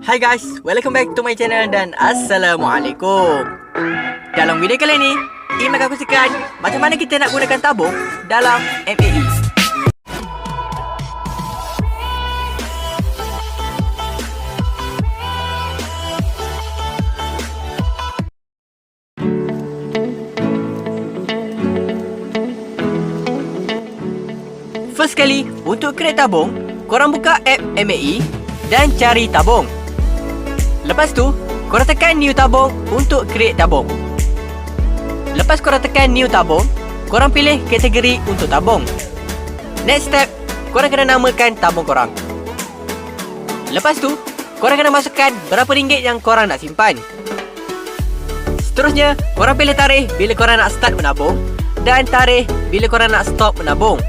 Hai guys, welcome back to my channel dan Assalamualaikum. Dalam video kali ni, Imran akan kongsikan macam mana kita nak gunakan tabung dalam MAE. First kali, untuk create tabung, korang buka app MAE dan cari tabung. Lepas tu, korang tekan new tabung untuk create tabung. Lepas korang tekan new tabung, korang pilih kategori untuk tabung. Next step, korang kena namakan tabung korang. Lepas tu, korang kena masukkan berapa ringgit yang korang nak simpan. Seterusnya, korang pilih tarikh bila korang nak start menabung dan tarikh bila korang nak stop menabung.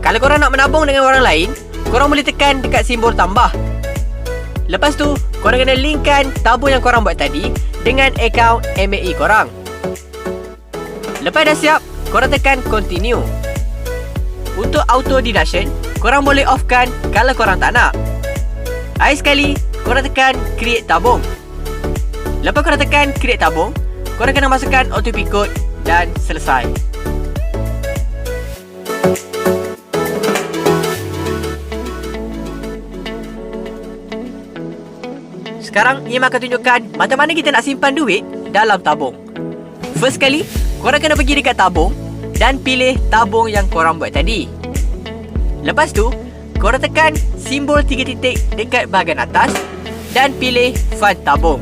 Kalau korang nak menabung dengan orang lain, korang boleh tekan dekat simbol tambah. Lepas tu, korang kena linkkan tabung yang korang buat tadi dengan akaun MAE korang. Lepas dah siap, korang tekan continue. Untuk auto deduction, korang boleh offkan kalau korang tak nak. Akhir sekali, korang tekan create tabung. Lepas korang tekan create tabung, korang kena masukkan OTP code dan selesai. Sekarang, Imran akan tunjukkan macam mana kita nak simpan duit dalam tabung. First kali, korang kena pergi dekat tabung dan pilih tabung yang korang buat tadi. Lepas tu, korang tekan simbol 3 titik dekat bahagian atas dan pilih fund tabung.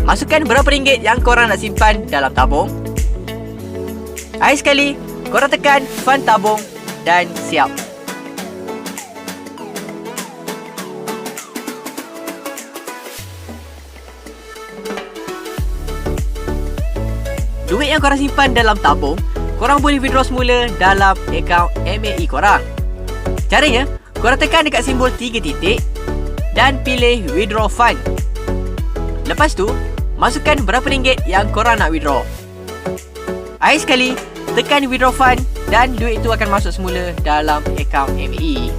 Masukkan berapa ringgit yang korang nak simpan dalam tabung. Akhir sekali, korang tekan fund tabung dan siap. Duit yang korang simpan dalam tabung, korang boleh withdraw semula dalam akaun MAE korang. Caranya, korang tekan dekat simbol 3 titik dan pilih withdraw fund. Lepas tu, masukkan berapa ringgit yang korang nak withdraw. Akhir sekali, tekan withdraw fund dan duit itu akan masuk semula dalam akaun MAE.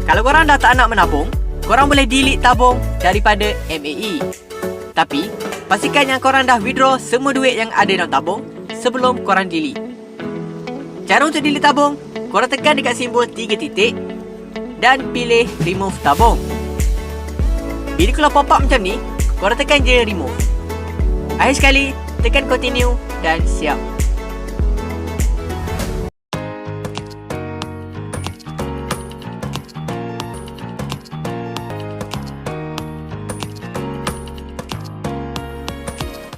Kalau korang dah tak nak menabung, korang boleh delete tabung daripada MAE. Tapi, pastikan yang korang dah withdraw semua duit yang ada dalam tabung sebelum korang delete. Cara untuk delete tabung, korang tekan dekat simbol 3 titik dan pilih remove tabung. Bila keluar pop-up macam ni, korang tekan je remove. Akhir sekali, tekan continue dan siap.